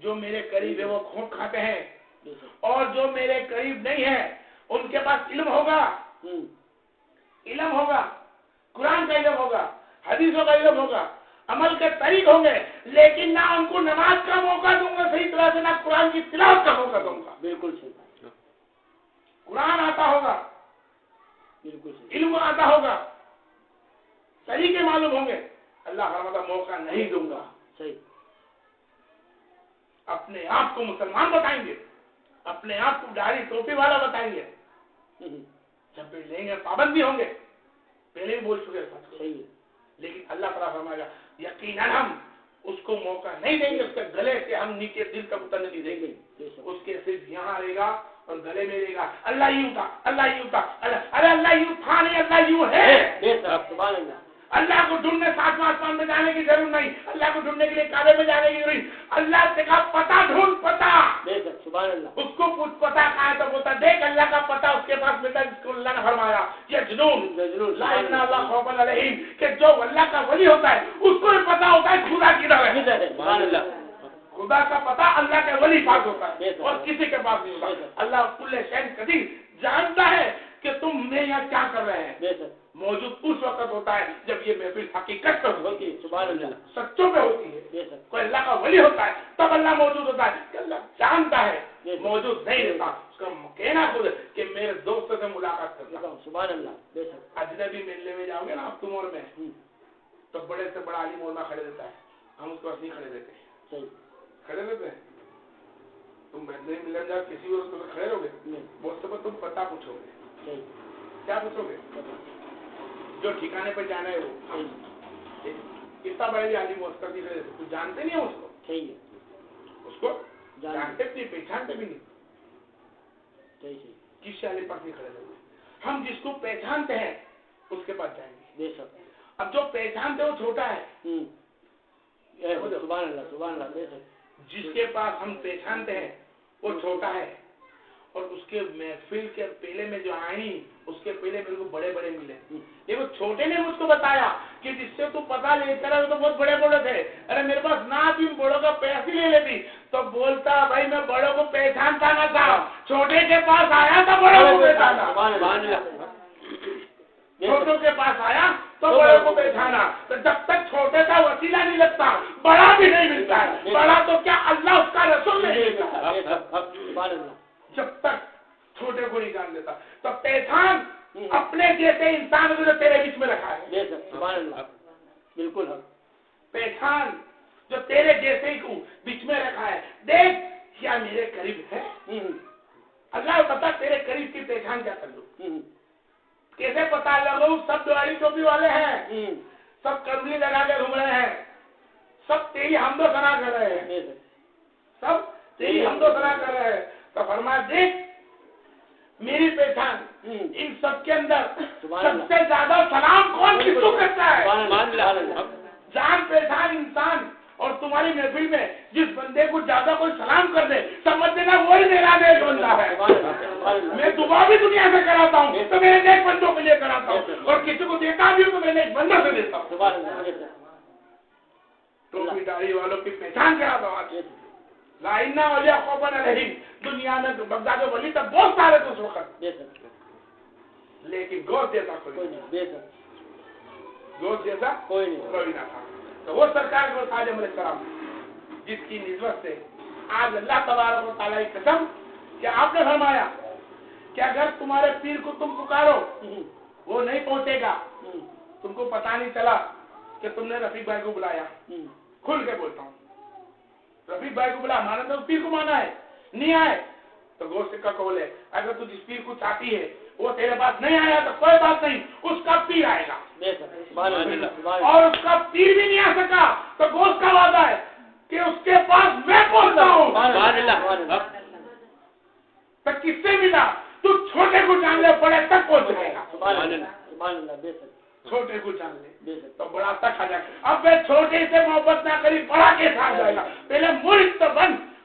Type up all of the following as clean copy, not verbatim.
جو میرے قریب ہے وہ خون کھاتے ہیں اور جو میرے قریب نہیں ہے ان کے پاس علم ہوگا، قرآن کا علم ہوگا، حدیثوں کا علم ہوگا، عمل کے طریق ہوں گے، لیکن نہ ان کو نماز کا موقع دوں گا صحیح طرح سے، نہ قرآن کی تلاوت کا موقع دوں گا۔ بالکل صحیح، قرآن آتا ہوگا، بالکل صحیح، علم آتا ہوگا، طریقے معلوم ہوں گے، اللہ فرماتا موقع نہیں دوں گا۔ صحیح، اپنے آپ کو مسلمان بتائیں گے، اپنے آپ کو داڑھی ٹوپی والا بتائیں گے، جب بھی لیں گے پابند بھی ہوں گے، پہلے بھی بول چکے ہیں، صحیح ہے، لیکن اللہ تعالیٰ فرمائے گا یقیناً ہم اس کو موقع نہیں دیں گے، اس کے گلے سے ہم نیچے دل تک اترنے نہیں دیں گے، اس کے صرف یہاں رہے گا اور گلے میں رہے گا اللہ یوں تھا، اللہ یوں تھا، ارے اللہ یوں تھا نہیں، اللہ یوں ہے۔ سبحان اللہ، اللہ کو ڈھونڈنے ساتواں آسمان میں جانے کی ضرورت نہیں، اللہ کو ڈھونڈنے کے لیے کعبے میں جانے کی ضرورت نہیں، اللہ سے کہا پتہ ڈھونڈ، پتہ، سبحان اللہ، اس کو پوچھ پتہ کہاں ہے تو بولتا دیکھ اللہ کا پتہ اس کے پاس ملتا ہے، جس کو اللہ نے فرمایا یہ جنون لا الہ الا اللہ خوف علیہم، کہ جو اللہ کا ولی ہوتا ہے اس کو بھی پتہ ہوتا ہے خدا کی راہ ہے۔ سبحان اللہ، خدا کا پتہ اللہ کے ولی پاس ہوتا ہے اور کسی کے پاس نہیں ہوتا۔ اللہ کل شیء قدیر جانتا ہے کہ تم میں یہاں کیا کر رہے ہیں، موجود اس وقت ہوتا ہے جب یہ محفل حقیقت پر ہوتی ہے، سبحان اللہ، سچوں پہ ہوتی ہے۔ کوئی اللہ کا ولی ہوتا ہے تب اللہ موجود ہوتا ہے، کہ اللہ جانتا ہے موجود نہیں رہتا، اس کا کہنا خود ہے کہ میرے دوستوں سے ملاقات کرتا ہوں۔ سبحان اللہ، اجنبی ملنے میں جاؤ گے نا آپ تم اور میں، تو بڑے سے بڑا عالم علماء کھڑے رہتا ہے، ہم اس کو نہیں کھڑے رہتے، صحیح، کھڑے رہتے ہیں۔ تم ملنے ملنے جاؤ کسی اور کو کھڑے رہو گے، بہت سے تم پتہ پوچھو گے، صحیح، کیا پوچھو گے؟ جو ٹھکانے پہ جانا ہے وہ کتنا بڑے بھی عالم اس کا بھی کچھ جانتے نہیں ہیں اس کو، صحیح ہے، اس کو جانتے بھی نہیں، پہچانتے بھی نہیں، صحیح، صحیح، کس عالم پاس نہیں کھڑے رہتے۔ ہم جس کو پہچانتے ہیں اس کے پاس جائیں گے، بے شک، اب جو پہچانتے وہ چھوٹا ہے، سبحان اللہ، سبحان اللہ، بے شک، جس کے پاس ہم پہچانتے ہیں وہ چھوٹا ہے، اور اس کے محفل کے پہلے میں جو آئی اس کے پہلے میرے کو بڑے بڑے ملے، لیکن چھوٹے نے مجھ کو بتایا کہ جس سے تو پتہ لے کر وہ تو بہت بڑے بڑے تھے، ارے میرے پاس نہ بھی بڑوں کا پیسے لے لیتی، تو بولتا بھائی میں بڑوں کو پہچانتا نہ تھا، چھوٹے کے پاس آیا تو بڑوں کو پہچانا، چھوٹوں کے پاس آیا تو بڑوں کو پہچانا، تو جب تک چھوٹے کا وسیلہ نہیں لگتا بڑا بھی نہیں ملتا ہے، بڑا تو کیا اللہ اس کا رسول نہیں ملتا جب تک چھوٹے کو نہیں جان لیتا۔ تو پہچان اپنے جیسے انسان کو جو تیرے بیچ میں رکھا ہے، سبحان اللہ، بالکل، پہچان جو تیرے جیسے کو بیچ میں رکھا ہے، دیکھ کیا میرے قریب ہے، اللہ کو پتا تیرے قریب کی پہچان کیا کر لوں، کیسے پتا لگو سب دواری ٹوپی والے ہیں، سب کملی لگا کے گھوم رہے ہیں، سب تیری حمد و ثنا کر رہے ہیں، سب تیری حمد و ثنا کر رہے ہیں، تو فرمایا دیکھ میری پہچان ان سب کے اندر سب سے زیادہ سلام کون کس کو کرتا ہے، جان پہچان انسان، اور تمہاری محفل میں جس بندے کو زیادہ کوئی سلام کر دے سمجھ دینا وہی میرا نیک بندہ ہے۔ میں دعا بھی دنیا سے کراتا ہوں تو میرے نیک بندوں کے لیے کراتا ہوں، اور کسی کو دیتا بھی ہوں تو میں نیک بندوں سے دیتا ہوں، ٹوپی داڑھی والوں کی پہچان کراتا ہوں۔ لا الہ الا خوف علیہم، دنیا میں بغداد ولی تک بہت سارے تھے اس وقت، لیکن گوشت جیسا کوئی نہیں، گوشت جیسا کوئی نہ تھا۔ تو وہ سرکار کو خواجہ علیہ السلام جس کی نسبت سے آج اللہ تبارک و تعالیٰ کی قسم کہ آپ نے فرمایا کہ اگر تمہارے پیر کو تم پکارو وہ نہیں پہنچے گا، تم کو پتہ نہیں چلا کہ تم نے رفیق بھائی کو بلایا، کھل کے بولتا ہوں رفیق بھائی کو بلا، مانا تو پیر کو مانا ہے، نہیں آئے تو گوشت کا قول ہے، اگر تو جس پیر کو چاہتی ہے وہ تیرے پاس نہیں آیا تو کوئی بات نہیں، اس کا پیر آئے گا، اور اس کا پیر بھی نہیں آ سکا تو گوشت کا وعدہ ہے کہ اس کے پاس میں پہنچتا ہوں، تو کس سے ملا، تو چھوٹے کو جان لے بڑے تک پہنچ جائے گا، چھوٹے کو جان لے تو بڑا تک آ جائے گا۔ اب میں چھوٹے سے محبت نہ کری بڑا کے ساتھ جائے گا، پہلے مرید تو بن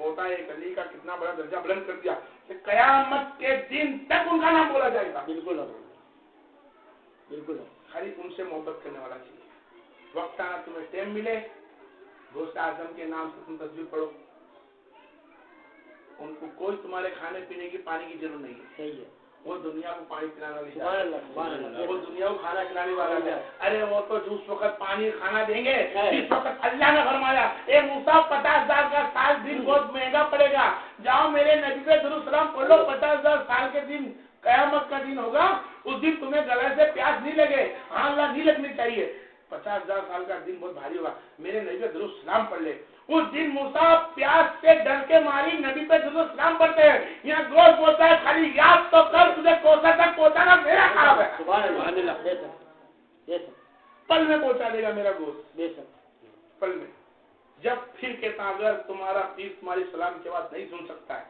ہوتا ہے ایک علی کا کتنا بڑا درجہ بلند کر دیا کہ قیامت کے دن تک ان کا نام بولا جائے گا. بالکل بالکل. خالی ان سے محبت کرنے والا چاہیے. وقت آنا تمہیں ٹائم ملے غوث اعظم کے نام سے تم تصویر پڑھو. ان کو کوئی تمہارے کھانے پینے کی پانی کی ضرورت نہیں ہے. صحیح ہے. وہ دنیا کو پانی پلانے والی سبحان اللہ سبحان اللہ. وہ دنیا کو کھانا کھلانے والا ہے. ارے وہ تو جس وقت پانی کھانا دیں گے اس وقت اللہ نے فرمایا اے موسیٰ 50,000 کا سال دن بہت مہنگا پڑے گا, جاؤ میرے نبی پہ درود سلام پڑھ لو. 50,000 سال کے دن قیامت کا دن ہوگا, اس دن تمہیں گلے سے پیاس نہیں لگے. ہاں اللہ نہیں لگنی چاہیے. 50,000 سال کا دن بہت بھاری ہوگا, میرے نبی پہ درود سلام پڑھ لے. اس دن موسیٰ پیاس سے ڈر کے ماری نبی پہ درود سلام پڑھتے ہیں. یہاں گوشت بولتا ہے خالی یاد تو کر, تجھے کوثر تک پہنچانا میرا کام ہے. سبحان اللہ. بے شک پل میں پہنچا دے گا میرا گوشت, بے شک پل میں. جب پھر کہتا اگر تمہارا پیر تمہاری سلام کے بعد نہیں سن سکتا ہے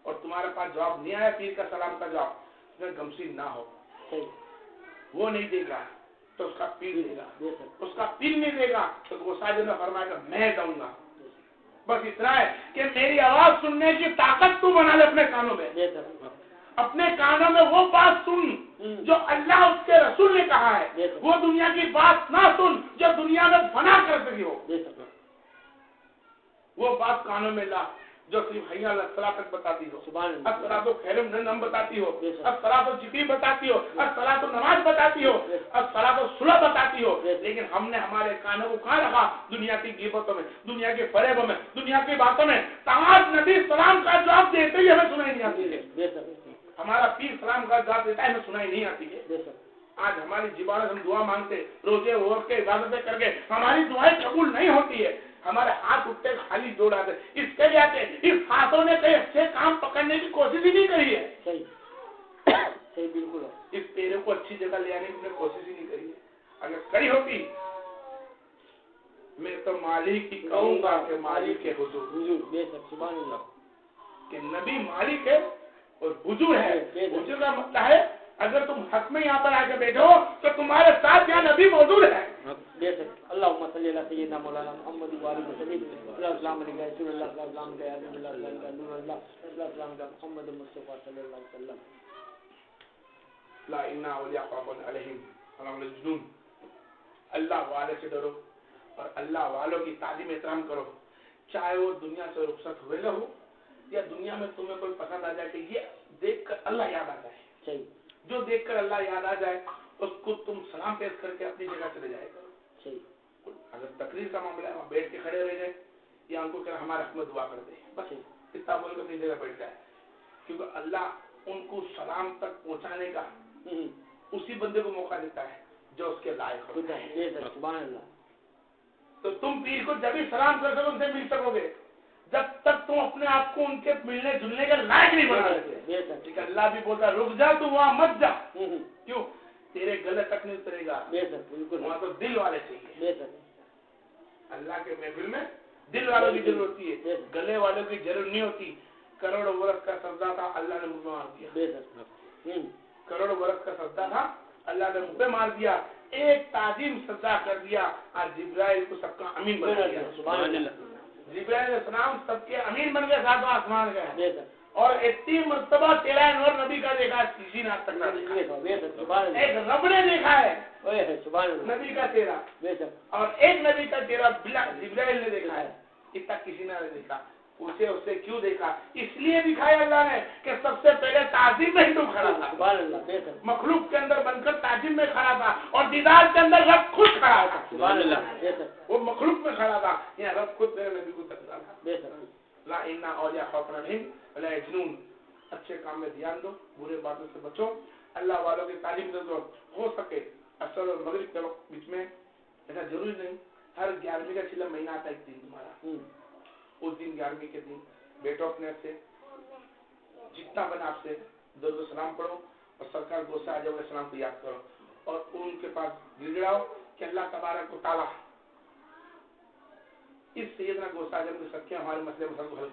اور تمہارے پاس جواب نہیں آیا پیر کا سلام کا جواب, تمہیں غمگین نہ ہو. وہ نہیں دے گا تو اس کا پیر دے گا, اس کا پیر نہیں دے گا تو غوث اعظم نے فرمایا کہ میں دوں گا. بس اتنا ہے کہ میری آواز سننے کی طاقت تو بنا لے اپنے کانوں میں. اپنے کانوں میں وہ بات سن جو اللہ اس کے رسول نے کہا ہے. وہ دنیا کی بات نہ سن جو دنیا میں فنا کر سکی ہو. وہ بات کانوں میں لا جو صرف حی علی الصلاۃ تک بتاتی ہو, الصلاۃ خیر من النوم بتاتی ہو, الصلاۃ ذکر بتاتی ہو, الصلاۃ نماز بتاتی ہو, الصلاۃ صلح بتاتی ہو. لیکن ہم نے ہمارے کانوں کو کہاں رکھا؟ دنیا کی غیبتوں میں, دنیا کے فریبوں میں, دنیا کی باتوں میں. آج نبی سلام کا جواب دیتے ہی ہمیں سنائی نہیں آتی ہے. ہمارا پیر سلام کا جواب دیتا ہے ہمیں سنائی نہیں آتی ہے. آج ہماری زبان ہم دعا مانگتے, روزے ووٹ کے عبادتیں کر کے ہماری دعائیں قبول نہیں ہوتی ہے. ہمارے ہاتھ اٹھتے خالی جوڑ آتے. اس کے لیے اس ہاتھوں نے کئی اچھے کام پکڑنے کی کوشش ہی نہیں کری ہے. صحیح بالکل. اس پیروں کو اچھی جگہ لے آنے کی ہم نے کوشش ہی نہیں کری ہے. اگر کری ہوتی میں تو مالک کی کہوں گا کہ مالک کے حضور. سبحان اللہ. کہ نبی مالک ہے اور حضور ہے. حضور کا مطلب ہے اگر تم حق میں یہاں پر آ کے بیٹھو تو تمہارے ساتھ یہاں نبی موجود ہے. اللہم صلی علی سیدنا مولانا محمد وعلی وسلم. السلام علیکم رسول اللہ صلی اللہ علیہ وسلم. نور اللہ السلام علیکم محمد مصطفی صلی اللہ علیہ وسلم. لا انا اولیاء خوف علیہم ولا الجنون. اللہ والے سے ڈرو اور اللہ والوں کی تعظیم احترام کرو, چاہے وہ دنیا سے رخصت ہوئے ہو یا دنیا میں تمہیں کوئی پسند آ جائے کہ یہ دیکھ کر اللہ یاد آ جائے. جو دیکھ کر اللہ یاد آ جائے اس کو تم سلام پیش کر کے اپنی جگہ چلے جائے کرو. اگر تقریر کا معاملہ ہے وہاں بیٹھ کے کھڑے رہ جائے یا ان کو کہ ہمارے حق میں دعا کر دے, بس اتنا بول کے اپنی جگہ بیٹھ جائے. کیونکہ اللہ ان کو سلام تک پہنچانے کا اسی بندے کو موقع دیتا ہے جو اس کے لائق ہوتا ہے. سبحان اللہ. تو تم پیر کو جب ہی سلام کر سکو ان سے مل سکو گے جب تک تم اپنے آپ کو ان کے ملنے جلنے کے لائق نہیں بنا سکتے. اللہ بھی بولتا رک جا تو وہاں مت جا. کیوں؟ تیرے گلے تک نہیں اترے گا, وہاں تو دل والے چاہیے. اللہ کے محفل میں دل والوں کی ضرورت ہوتی ہے, گلے والوں کی ضرورت نہیں ہوتی. کروڑوں برس کا سجدہ تھا اللہ نے منہ پہ مار دیا. کروڑوں برس کا سجدہ تھا اللہ نے منہ پہ مار دیا. ایک تعظیم سجدہ کر دیا اور جبرائیل کو سب کا امین بنا دیا. جبرائیل علیہ السلام سب کے امین بن گئے, ساتھ آسمان گئے. اور 30 مرتبہ تیرا نور نبی کا دیکھا, کسی نے آج تک نہ دیکھا. ایک رب نے دیکھا ہے نبی کا تیرا, اور ایک نبی کا تیرا جبرائیل نے دیکھا ہے. اتنا کسی نے نہیں دیکھا. اسے اس سے کیوں دیکھا؟ اس لیے دکھایا اللہ نے کہ سب سے پہلے تعظیم میں ہی تو کھڑا تھا. مخلوق کے اندر بن کر تعظیم میں کھڑا تھا اور دیدار کے اندر رب خود کھڑا تھا. وہ مخلوق میں کھڑا تھا, یہ رب خود میرے نبی کو تکتا تھا. لا انا اولیاء خوف علیہم ولا یحزنون. اچھے کام میں دھیان دو, برے باتوں سے بچو, اللہ والوں کی تعلیم دو. ہو سکے اثر اور مغرب کے وقت بیچ میں, ایسا ضروری نہیں, ہر 11ویں کا چلا مہینہ آتا ہے ایک دن تمہارا, اس دن 11ویں کے دن بیٹھو اپنے سے, جتنا بنا آپ سے درود و سلام پڑھو اور سرکار غوث اعظم علیہ السلام کو یاد کرو اور ان کے پاس گڑگڑاؤ کہ اللہ تبارک و تعالیٰ اس سیدنا غوث اعظم کے صدقے ہمارے مسئلے مسائل کو حل.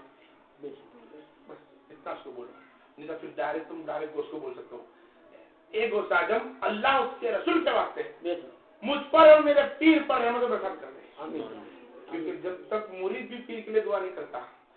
بس اتنا اس کو بولو, نہیں تو پھر ڈائریکٹ تم ڈائریکٹ غوث کو بول سکتے ہو. اے غوث اعظم اللہ اس کے رسول کے واسطے مجھ پر اور میرے پیر پر رحمت و برکت کر دے. کیونکہ جب تک مرید بھی پیر کے لیے دعا نہیں کرتا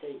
صحیح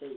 صحیح